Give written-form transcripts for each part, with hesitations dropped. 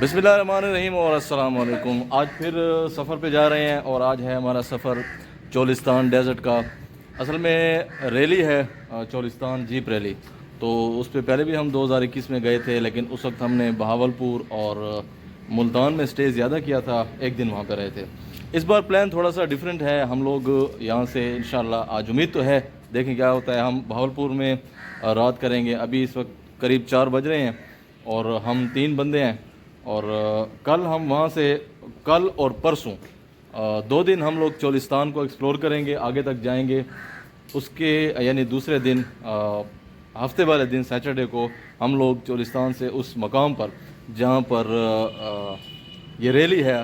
बिस्मिल्लाहिर्रहमानिर्रहीम और अस्सलाम वालेकुम। आज फिर सफ़र पे जा रहे हैं और आज है हमारा सफ़र चोलिस्तान डेज़र्ट का। असल में रैली है चोलिस्तान जीप रैली। तो उस पे पहले भी हम 2021 में गए थे, लेकिन उस वक्त हमने बहावलपुर और मुल्तान में स्टे ज़्यादा किया था, एक दिन वहाँ पे रहे थे। इस बार प्लान थोड़ा सा डिफरेंट है। हम लोग यहाँ से इंशाल्लाह आज उम्मीद तो है, देखें क्या होता है। हम बहावलपुर में रात करेंगे। अभी इस वक्त करीब 4 बज रहे हैं और हम 3 बंदे हैं। और कल हम वहाँ से, कल और परसों 2 दिन हम लोग चोलिस्तान को एक्सप्लोर करेंगे, आगे तक जाएंगे। उसके यानी दूसरे दिन हफ्ते वाले दिन सैटरडे को हम लोग चोलिस्तान से उस मकाम पर जहाँ पर ये रैली है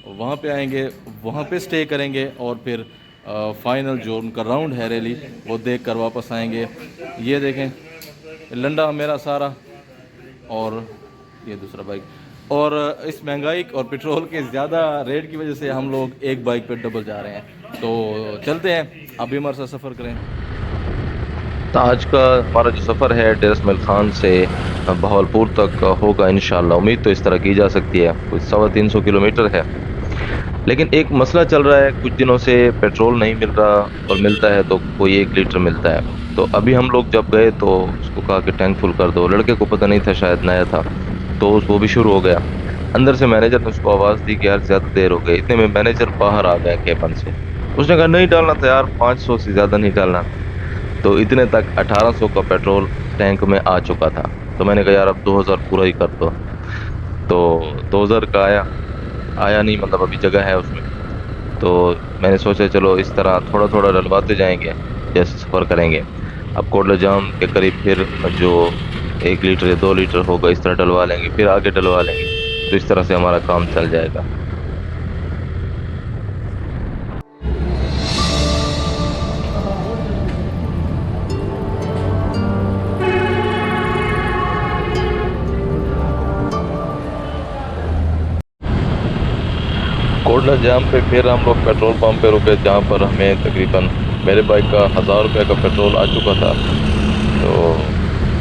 वहाँ पे आएंगे, वहाँ पे स्टे करेंगे और फिर फाइनल जो उनका राउंड है रैली वो देख कर वापस आएंगे। ये देखें लंडा मेरा सारा और ये दूसरा बाइक। और इस महंगाई और पेट्रोल के ज़्यादा रेट की वजह से हम लोग एक बाइक पे डबल जा रहे हैं। तो चलते हैं, आप भी हमारे साथ सफ़र करें। तो आज का हमारा जो सफ़र है डेरस मेल खान से बहावलपुर तक होगा इंशाल्लाह। उम्मीद तो इस तरह की जा सकती है, कुछ 350 किलोमीटर है। लेकिन एक मसला चल रहा है, कुछ दिनों से पेट्रोल नहीं मिल रहा और मिलता है तो कोई 1 लीटर मिलता है। तो अभी हम लोग जब गए तो उसको कहा कि टैंक फुल कर दो। लड़के को पता नहीं था, शायद नया था, तो वो भी शुरू हो गया। अंदर से मैनेजर ने उसको आवाज़ दी कि यार ज़्यादा देर हो गई। इतने में मैनेजर बाहर आ गया केबन से। उसने कहा नहीं डालना था यार, 500 से ज़्यादा नहीं डालना। तो इतने तक 1800 का पेट्रोल टैंक में आ चुका था। तो मैंने कहा यार अब 2000 पूरा ही कर दो। तो 2000 का आया आया नहीं, मतलब अभी जगह है उसमें। तो मैंने सोचा चलो इस तरह थोड़ा थोड़ा डलवाते जाएंगे जैसे सफ़र करेंगे। अब कोटला जाम के करीब फिर जो 1 लीटर या 2 लीटर होगा इस तरह डलवा लेंगे, फिर आगे डलवा लेंगे। तो इस तरह से हमारा काम चल जाएगा। कोटला जाम पे फिर हम लोग पेट्रोल पंप पे रुके, जहाँ पर हमें तकरीबन मेरे बाइक का 1000 रुपये का पेट्रोल आ चुका था। तो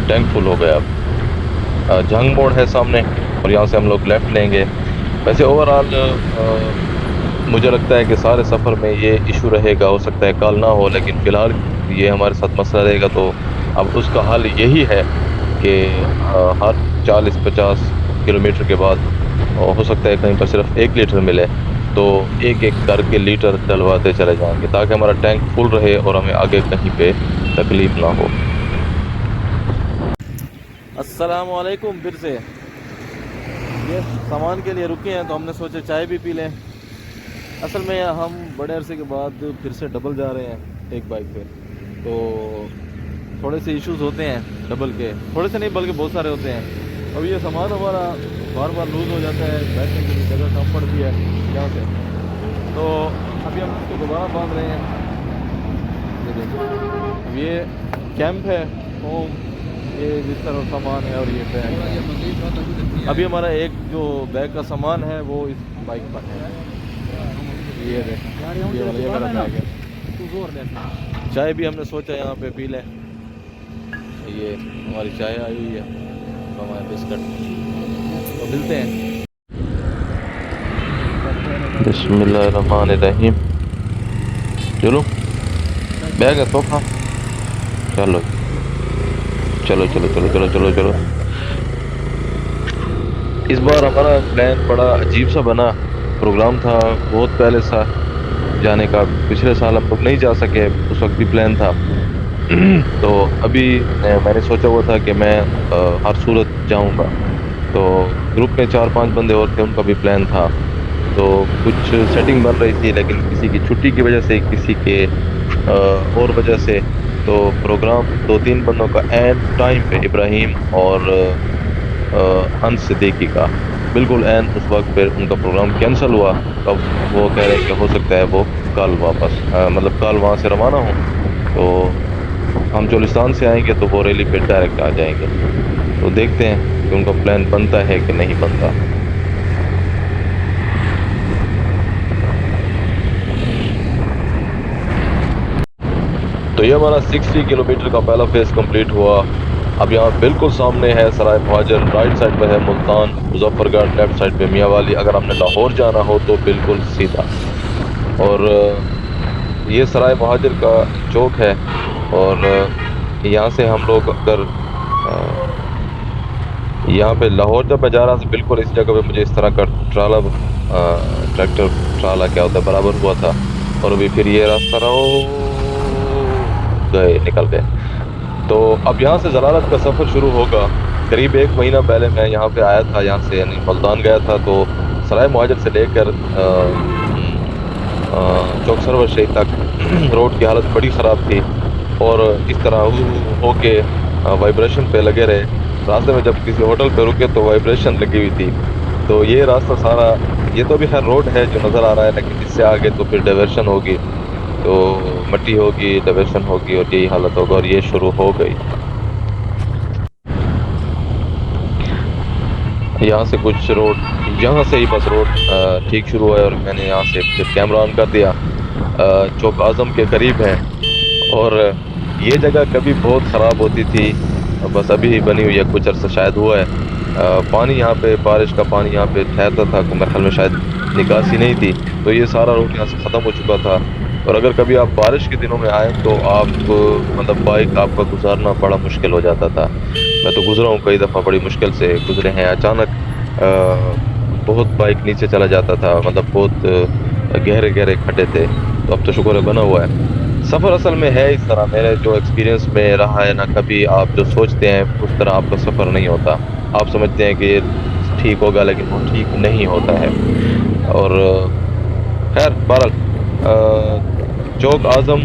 टैंक फुल हो गया। अब जंग मोड़ है सामने और यहाँ से हम लोग लेफ़्ट लेंगे। वैसे ओवरऑल मुझे लगता है कि सारे सफ़र में ये इशू रहेगा, हो सकता है कल ना हो, लेकिन फ़िलहाल ये हमारे साथ मसला रहेगा। तो अब उसका हल यही है कि हर 40-50 किलोमीटर के बाद हो सकता है कहीं पर सिर्फ 1 लीटर मिले, तो एक एक करके लीटर डलवाते चले जाएंगे ताकि हमारा टैंक फुल रहे और हमें आगे कहीं पे तकलीफ़ ना हो। अस्सलाम वालेकुम। फिर से ये सामान के लिए रुके हैं तो हमने सोचा चाय भी पी लें। असल में हम बड़े अरसे के बाद फिर से डबल जा रहे हैं एक बाइक पे। तो थोड़े से इश्यूज होते हैं डबल के, थोड़े से नहीं बल्कि बहुत सारे होते हैं। अब ये सामान हमारा बार बार लूज़ हो जाता है, बैठने की जगह कम पड़ती है यहाँ से। तो अभी हम उसको दोबारा बांध रहे हैं। ये देखिए, अब ये कैंप है, होम, ये जिस तरह सामान है और ये बैग। अभी हमारा एक जो बैग का सामान है वो इस बाइक पर है। ये देखें, ये वाला बैग है। चाय भी हमने सोचा यहाँ पे पी लें। ये हमारी चाय आई हुई है, हमारे बिस्किट। तो मिलते हैं। बिस्मिल्लाहिर्रहमानिर्रहीम। चलो बैग है सोफा। चलो चलो चलो चलो चलो चलो चलो। इस बार हमारा प्लान बड़ा अजीब सा बना। प्रोग्राम था बहुत पहले सा जाने का। पिछले साल हम लोग नहीं जा सके, उस वक्त भी प्लान था। तो अभी मैंने सोचा हुआ था कि मैं हर सूरत जाऊंगा। तो ग्रुप में 4-5 बंदे और थे, उनका भी प्लान था। तो कुछ सेटिंग बन रही थी, लेकिन किसी की छुट्टी की वजह से, किसी के और वजह से, तो प्रोग्राम 2-3 बंदों का एन टाइम पे, इब्राहिम और अंश सिद्दीकी का, बिल्कुल एन उस वक्त पे उनका प्रोग्राम कैंसिल हुआ। तब वो कह रहे हैं कि हो सकता है वो कल वापस मतलब कल वहाँ से रवाना हो। तो हम चोलिस्तान से आएंगे तो वो रैली पे डायरेक्ट आ जाएंगे। तो देखते हैं कि उनका प्लान बनता है कि नहीं बनता। तो ये हमारा 60 किलोमीटर का पहला फेज़ कंप्लीट हुआ। अब यहाँ बिल्कुल सामने है सराय महाजर, राइट साइड पे है मुल्तान, मुजफ्फरगढ़, लेफ्ट साइड पे मियाँ वाली। अगर हमने लाहौर जाना हो तो बिल्कुल सीधा। और ये सराय महाजर का चौक है। और यहाँ से हम लोग अगर यहाँ पे लाहौर जब मैं जा रहा था, बिल्कुल इस जगह पे मुझे इस तरह का ट्राला, ट्रैक्टर ट्राला क्या होता है, बराबर हुआ था। और अभी फिर ये रास्ता गए, निकल गए। तो अब यहाँ से जलालत का सफ़र शुरू होगा। करीब 1 महीना पहले मैं यहाँ पे आया था, यहाँ से यानी मुल्तान गया था। तो सराय मुहाजिर से लेकर चौक सरवर शहीद तक रोड की हालत बड़ी ख़राब थी। और इस तरह हो के वाइब्रेशन पे लगे रहे। रास्ते में जब किसी होटल पे रुके तो वाइब्रेशन लगी हुई थी। तो ये रास्ता सारा, ये तो भी खैर रोड है जो नज़र आ रहा है, लेकिन इससे आगे तो फिर डाइवर्शन होगी, तो मट्टी होगी, डाइवर्शन होगी और यही हालत होगा। और ये शुरू हो गई। यहाँ से कुछ रोड, यहाँ से ही बस रोड ठीक शुरू है। और मैंने यहाँ से फिर कैमरा ऑन कर दिया। चौक आज़म के करीब है। और ये जगह कभी बहुत ख़राब होती थी, बस अभी ही बनी हुई है, कुछ अर्सा शायद हुआ है। पानी यहाँ पे, बारिश का पानी यहाँ पे ठहरता था, मेरे ख्याल में शायद निकासी नहीं थी, तो ये सारा रूट यहाँ से ख़त्म हो चुका था। और अगर कभी आप बारिश के दिनों में आए तो आप मतलब बाइक आपका गुजारना बड़ा मुश्किल हो जाता था। मैं तो गुजरा हूँ कई दफ़ा, बड़ी मुश्किल से गुजरे हैं। अचानक बहुत बाइक नीचे चला जाता था, मतलब बहुत गहरे गहरे खड्डे थे। तो अब तो शुक्र है बना हुआ है। सफ़र असल में है इस तरह, मेरे जो एक्सपीरियंस में रहा है ना, कभी आप जो सोचते हैं उस तरह आपका सफ़र नहीं होता। आप समझते हैं कि ये ठीक होगा, लेकिन वो ठीक नहीं होता है। और खैर बहरहाल चौक आज़म,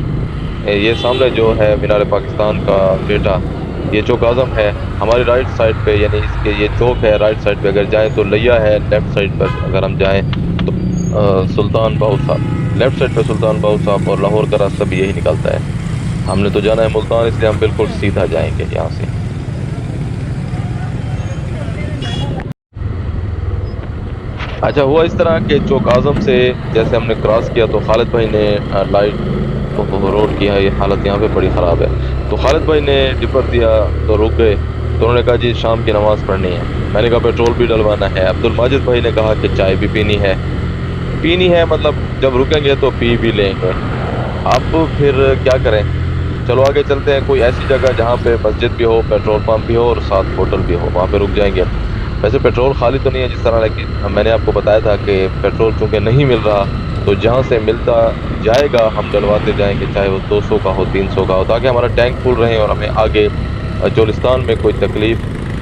ये सामने जो है मीनार पाकिस्तान का बेटा, ये चौक आज़म है। हमारी राइट साइड पे, यानी इसके ये चौक है, राइट साइड पे अगर जाएं तो लिया है। लेफ़्ट साइड पर अगर हम जाएं तो सुल्तान बाहू साहब, लेफ़्ट साइड पे सुल्तान बाहू साहब। और लाहौर का रास्ता भी यही निकलता है। हमने तो जाना है मुल्तान, इसलिए हम बिल्कुल सीधा जाएंगे यहाँ से। अच्छा, हुआ इस तरह के चौक आज़म से जैसे हमने क्रॉस किया तो खालिद भाई ने लाइट रोड की है, ये हालत यहाँ पे बड़ी ख़राब है। तो खालिद भाई ने डिपर दिया तो रुक गए। तो उन्होंने कहा जी शाम की नमाज़ पढ़नी है। मैंने कहा पेट्रोल भी डलवाना है। अब्दुल माजिद भाई ने कहा कि चाय भी पीनी है। पीनी है मतलब जब रुकेंगे तो पी भी लेंगे। अब फिर क्या करें, चलो आगे चलते हैं। कोई ऐसी जगह जहाँ पे मस्जिद भी हो, पेट्रोल पंप भी हो और साथ होटल भी हो, वहाँ पे रुक जाएंगे। वैसे पेट्रोल खाली तो नहीं है जिस तरह, लेकिन मैंने आपको बताया था कि पेट्रोल चूँकि नहीं मिल रहा, तो जहाँ से मिलता जाएगा हम डलवाते जाएंगे, चाहे वो 200 का हो, 300 का हो, ताकि हमारा टैंक फुल रहे और हमें आगे चोलिस्तान में कोई तकलीफ़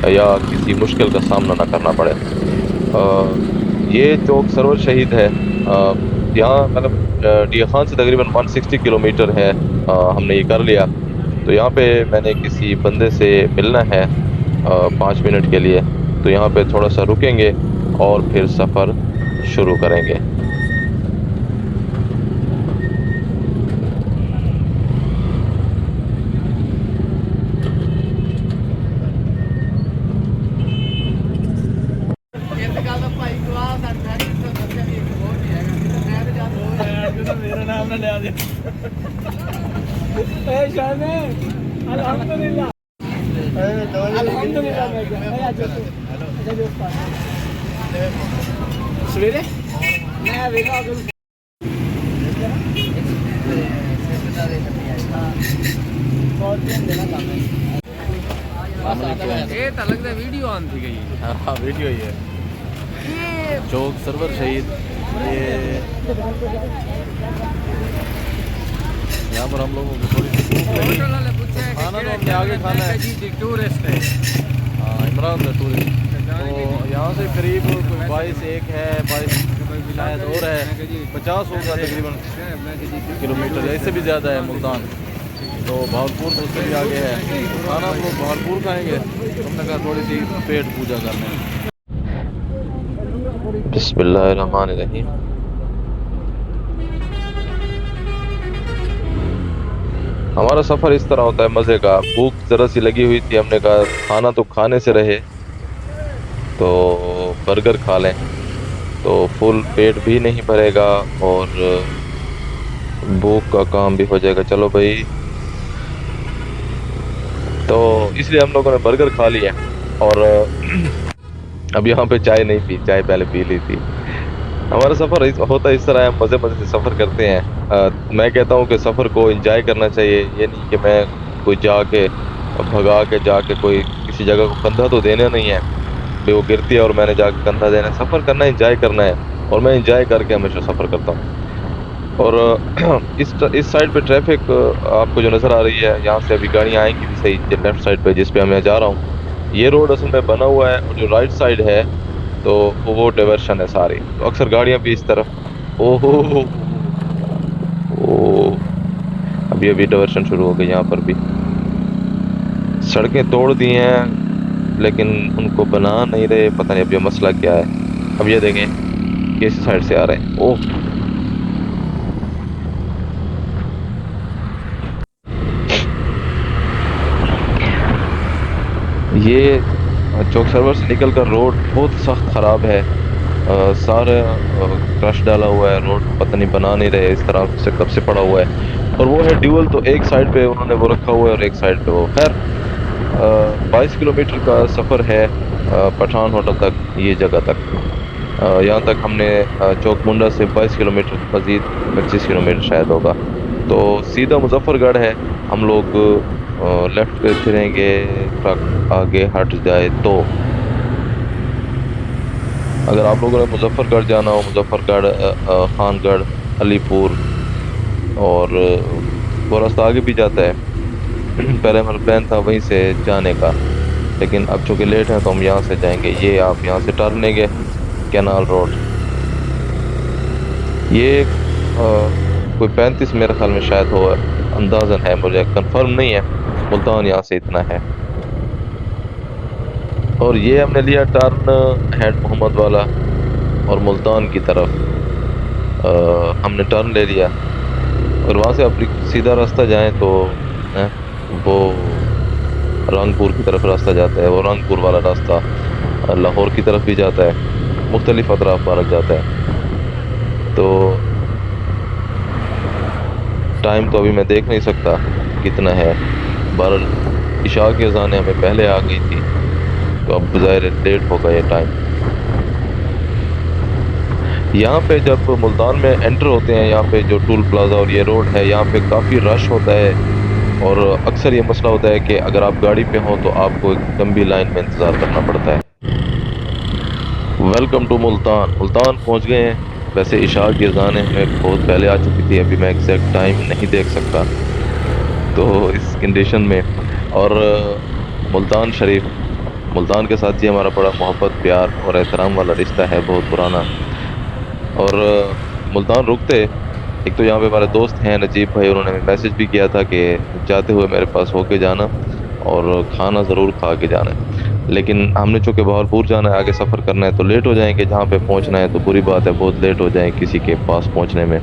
या किसी मुश्किल का सामना ना करना पड़े। ये चौक सरवर शहीद है। यहाँ मतलब डी खान से तकरीबन 160 किलोमीटर है। हमने ये कर लिया। तो यहाँ पे मैंने किसी बंदे से मिलना है 5 मिनट के लिए। तो यहाँ पे थोड़ा सा रुकेंगे और फिर सफ़र शुरू करेंगे। मेरा नाम ना ले दे। अल्हम्दुलिल्लाह अल्हम्दुलिल्लाह। सवेरे मैं वेला ये तो लगता है वीडियो ऑन थी गई। हाँ वीडियो ही है। ये चौक सरवर शहीद, ये यहाँ पर हम लोगों को थोड़ी सी भूख लगी। खाना तो हमने आगे खाना है। टूरिस्ट है, हाँ इमरान है टूरिस्ट। तो यहाँ से करीब 22 एक है, 22 शायद और है, 50 होगा तकरीबन किलोमीटर, इससे भी ज़्यादा है मुल्तान। तो भावलपुर तो उससे भी आगे है। खाना हम लोग भावलपुर खाएँगे। हमने कहा थोड़ी सी पेट पूजा करने। बिस्मिल्लाहिर्रहमानिर्रहीम। हमारा सफ़र इस तरह होता है मज़े का। भूख ज़रा सी लगी हुई थी, हमने कहा खाना तो खाने से रहे तो बर्गर खा लें, तो फुल पेट भी नहीं भरेगा और भूख का काम भी हो जाएगा। चलो भाई तो इसलिए हम लोगों ने बर्गर खा लिया और अब यहाँ पे चाय नहीं पी, चाय पहले पी ली थी। हमारा सफर होता इस तरह है, हम मजे मजे से सफर करते हैं। मैं कहता हूँ कि सफर को एंजॉय करना चाहिए, ये नहीं कि मैं कोई जाके भगा के जाके कोई किसी जगह को कंधा तो देना नहीं है भी वो गिरती है और मैंने जाके कंधा देना है। सफर करना है, एंजॉय करना है, और मैं एंजॉय करके हमेशा सफर करता हूँ। और इस साइड पे ट्रैफिक आपको जो नजर आ रही है, यहाँ से अभी गाड़ियाँ आएंगी भी सही, लेफ्ट साइड पे जिस पे मैं जा रहा हूँ। ये रोड असल में बना हुआ है, और जो राइट साइड है तो वो डाइवर्शन है सारी, तो अक्सर गाड़ियां भी इस तरफ। ओहो ओ, अभी अभी डाइवर्शन शुरू हो गई यहाँ पर भी। सड़कें तोड़ दी हैं लेकिन उनको बना नहीं रहे, पता नहीं अब ये मसला क्या है। अब ये देखें किस साइड से आ रहे हैं। ओह, ये चौक सर्वर से निकल कर रोड बहुत सख्त ख़राब है। सारे क्रश डाला हुआ है रोड, पता नहीं बना नहीं रहे, इस तरह से कब से पड़ा हुआ है। और वो है ड्यूल, तो एक साइड पे उन्होंने वो रखा हुआ है और एक साइड पे वो। खैर 22 किलोमीटर का सफ़र है पठान होटल तक, ये जगह तक। यहाँ तक हमने चौक मुंडा से 22 किलोमीटर, मज़ीद 25 किलोमीटर शायद होगा। तो सीधा मुजफ्फरगढ़ है। हम लोग लेफ्ट पे फिरेंगे, ट्रक आगे हट जाए तो। अगर आप लोगों ने मुजफ्फरगढ़ जाना हो, मुजफ्फरगढ़ खानगढ़, अलीपुर और वो रास्ता आगे भी जाता है। पहले हमारा प्लान था वहीं से जाने का, लेकिन अब चूँकि लेट है तो हम यहाँ से जाएंगे। ये आप यहाँ से टर्न लेंगे कैनाल रोड। ये कोई 35 मेरे ख्याल में शायद हो, अंदाज़न है, मुझे कंफर्म नहीं है। मुल्तान यहाँ से इतना है। और ये हमने लिया टर्न हेड मोहम्मद वाला, और मुल्तान की तरफ हमने टर्न ले लिया। और वहाँ से आप सीधा रास्ता जाएं तो वो रंगपुर की तरफ रास्ता जाता है। वो रंगपुर वाला रास्ता लाहौर की तरफ भी जाता है, मुख्तलिफ अतराफ भारत जाता है। तो टाइम तो अभी मैं देख नहीं सकता कितना है, बहरहाल इशा की अज़ान हमें पहले आ गई थी, तो अब ज़ाहिर लेट होगा ये टाइम। यहाँ पे जब मुल्तान में एंटर होते हैं, यहाँ पे जो टूल प्लाजा और ये रोड है, यहाँ पे काफ़ी रश होता है। और अक्सर ये मसला होता है कि अगर आप गाड़ी पे हो तो आपको एक लंबी लाइन में इंतज़ार करना पड़ता है। Welcome to Multan. मुल्तान पहुँच गए हैं। वैसे इशा की अज़ान हमें बहुत पहले आ चुकी थी, अभी मैं एग्जैक्ट टाइम नहीं देख सकता तो इस कंडीशन में। और मुल्तान शरीफ, मुल्तान के साथ ही हमारा बड़ा मोहब्बत, प्यार और एहतराम वाला रिश्ता है, बहुत पुराना। और मुल्तान रुकते, एक तो यहाँ पे हमारे दोस्त हैं नजीब भाई, उन्होंने मैसेज भी किया था कि जाते हुए मेरे पास होके जाना और खाना ज़रूर खा के जाना है। लेकिन हमने चूँकि बहावलपुर जाना है, आगे सफ़र करना है, तो लेट हो जाएंगे। जहाँ पे पहुँचना है तो बुरी बात है, बहुत लेट हो जाए किसी के पास पहुँचने में।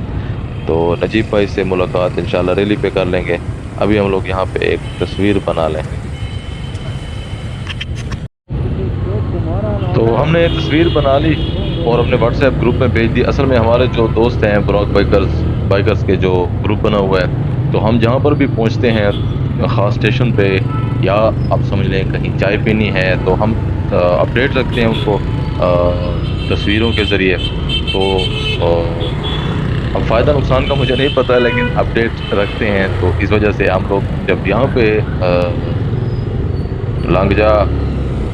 तो नजीब भाई से मुलाकात इंशाल्लाह रैली पे कर लेंगे। अभी हम लोग यहाँ पे एक तस्वीर बना लें। तो हमने एक तस्वीर बना ली और अपने व्हाट्सएप ग्रुप में भेज दी। असल में हमारे जो दोस्त हैं ब्रॉक बाइकर्स के जो ग्रुप बना हुआ है, तो हम जहाँ पर भी पहुँचते हैं ख़ास स्टेशन पे, या आप समझ लें कहीं चाय पीनी है, तो हम अपडेट रखते हैं उनको तस्वीरों के ज़रिए। तो अब फ़ायदा नुकसान का मुझे नहीं पता, लेकिन अपडेट रखते हैं। तो इस वजह से हम लोग जब यहाँ पे लांगजा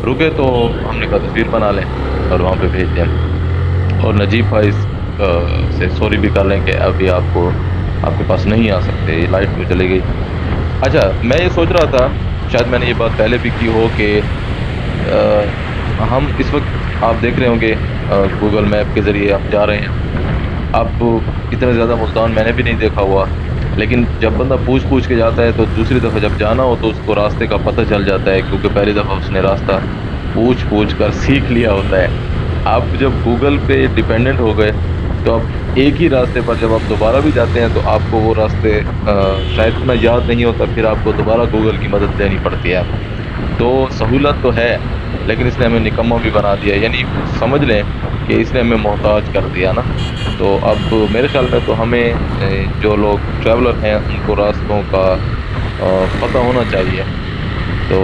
रुके तो हमने कहा तस्वीर बना लें और वहाँ पे भेज दें। और नजीब भाई से सॉरी भी कर लें कि अभी आपके पास नहीं आ सकते, ये लाइट में चली गई। अच्छा, मैं ये सोच रहा था, शायद मैंने ये बात पहले भी की हो, कि हम इस वक्त आप देख रहे होंगे गूगल मैप के ज़रिए आप जा रहे हैं। आप इतना ज़्यादा मुल्तान मैंने भी नहीं देखा हुआ, लेकिन जब बंदा पूछ के जाता है तो दूसरी दफ़ा जब जाना हो तो उसको रास्ते का पता चल जाता है, क्योंकि पहली दफ़ा उसने रास्ता पूछ कर सीख लिया होता है। आप जब गूगल पे डिपेंडेंट हो गए तो अब एक ही रास्ते पर जब आप दोबारा भी जाते हैं तो आपको वो रास्ते शायद इतना याद नहीं होता, फिर आपको दोबारा गूगल की मदद लेनी पड़ती है। तो सहूलत तो है, लेकिन इसने हमें निकम्मा भी बना दिया, यानी समझ लें कि इसने हमें मोहताज कर दिया ना। तो अब मेरे ख्याल में तो हमें जो लोग ट्रैवलर हैं उनको रास्तों का पता होना चाहिए। तो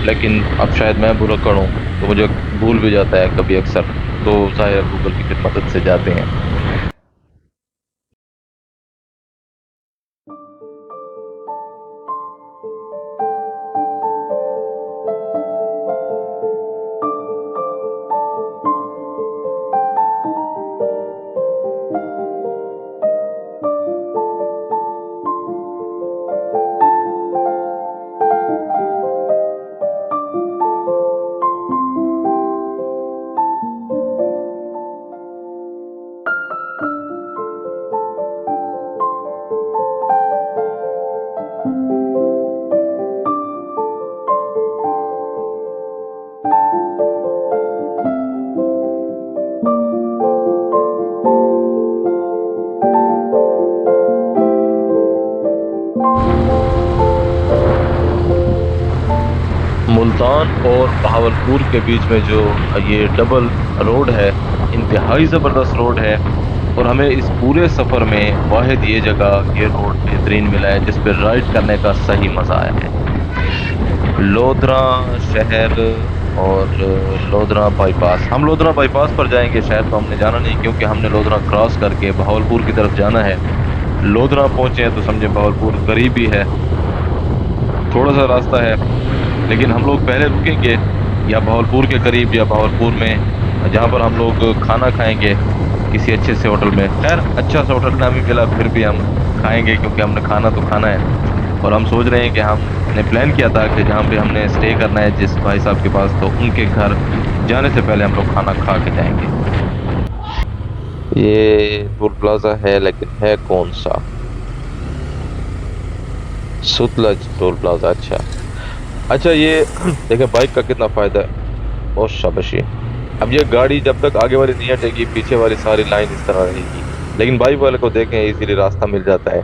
लेकिन अब शायद मैं भुलक्कड़ हूँ तो मुझे भूल भी जाता है कभी अक्सर, तो ज़ाहिर है गूगल की फिर मदद से जाते हैं। मुल्तान और बहावलपुर के बीच में जो ये डबल रोड है, इंतहाई ज़बरदस्त रोड है। और हमें इस पूरे सफ़र में वाहिद ये जगह, ये रोड बेहतरीन मिला है जिस पर राइड करने का सही मज़ा आया है। लोधरा शहर और लोधरा बाईपास, हम लोधरा बाईपास पर जाएंगे, शहर तो हमने जाना नहीं क्योंकि हमने लोधरा क्रॉस करके बहावलपुर की तरफ जाना है। लोधरा पहुँचे हैं तो समझे बहावलपुर करीब ही है, थोड़ा सा रास्ता है। लेकिन हम लोग पहले रुकेंगे या बहावलपुर के करीब या बहावलपुर में जहाँ पर हम लोग खाना खाएंगे किसी अच्छे से होटल में। खैर अच्छा सा होटल ना भी मिला फिर भी हम खाएंगे क्योंकि हमने खाना तो खाना है। और हम सोच रहे हैं कि हमने प्लान किया था कि जहाँ पे हमने स्टे करना है जिस भाई साहब के पास, तो उनके घर जाने से पहले हम लोग खाना खा के जाएंगे। ये टोल प्लाजा है लेकिन है कौन सा? सुतलज टोल प्लाजा, अच्छा। अच्छा ये देखें बाइक का कितना फ़ायदा है, बहुत शाबाशी। अब ये गाड़ी जब तक आगे वाली नहीं हटेगी पीछे वाली सारी लाइन इस तरह रहेगी, लेकिन बाइक वाले को देखें इजीली रास्ता मिल जाता है,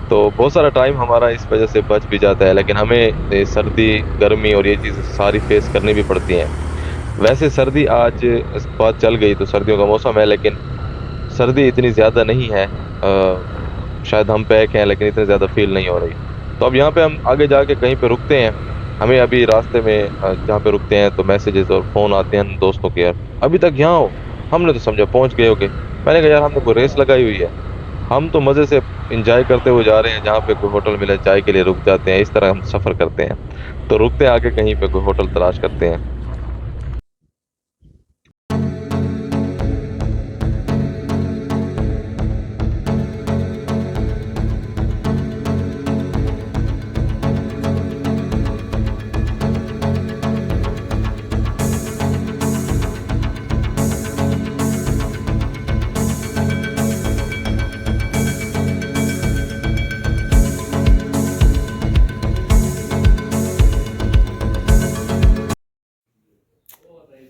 तो बहुत सारा टाइम हमारा इस वजह से बच भी जाता है। लेकिन हमें सर्दी गर्मी और ये चीज़ सारी फेस करनी भी पड़ती हैं। वैसे सर्दी आज इस बात चल गई तो सर्दियों का मौसम है, लेकिन सर्दी इतनी ज़्यादा नहीं है। शायद हम पैक हैं लेकिन इतनी ज़्यादा फील नहीं हो रही। तो अब यहाँ पे हम आगे जाके कहीं पे रुकते हैं। हमें अभी रास्ते में जहाँ पे रुकते हैं तो मैसेजेस और फ़ोन आते हैं दोस्तों के, यार अभी तक यहाँ हो, हमने तो समझा पहुँच गए होगे। मैंने कहा यार हमने कोई रेस लगाई हुई है, हम तो मज़े से इंजॉय करते हुए जा रहे हैं, जहाँ पे कोई होटल मिले चाय के लिए रुक जाते हैं, इस तरह हम सफ़र करते हैं। तो रुकते हैं आगे कहीं पे कोई होटल तलाश करते हैं।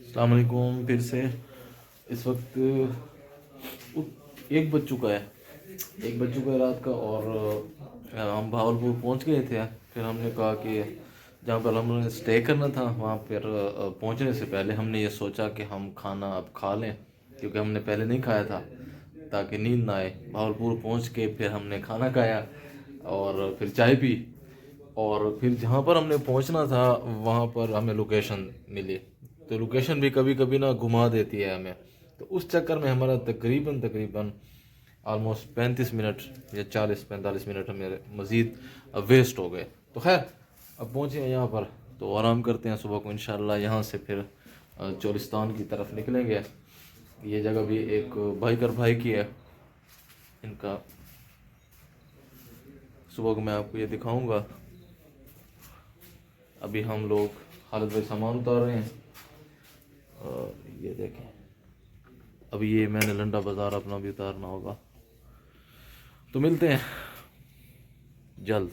अस्सलाम वालेकुम फिर से। इस वक्त 1 बज चुका है, 1 बज चुका है रात का, और हम भावलपुर पहुंच गए थे। फिर हमने कहा कि जहाँ पर हमने स्टे करना था वहाँ पर पहुँचने से पहले हमने ये सोचा कि हम खाना अब खा लें क्योंकि हमने पहले नहीं खाया था ताकि नींद ना आए। भावलपुर पहुँच के फिर हमने खाना खाया और फिर चाय पी, और फिर जहाँ पर हमने पहुँचना था वहाँ पर हमें लोकेशन मिली। तो लोकेशन भी कभी कभी ना घुमा देती है हमें, तो उस चक्कर में हमारा तकरीबन ऑलमोस्ट 35 मिनट या 40-45 मिनट हमें मज़ीद वेस्ट हो गए। तो खैर अब पहुँचे हैं यहाँ पर तो आराम करते हैं, सुबह को इंशाल्लाह यहाँ से फिर चोलिस्तान की तरफ निकलेंगे। ये जगह भी एक भाई की है इनका, सुबह को मैं आपको ये दिखाऊंगा। अभी हम लोग खालिद भाई सामान उतार रहे हैं और ये देखें, अभी ये मैंने लंडा बाज़ार अपना भी उतारना होगा। तो मिलते हैं जल्द।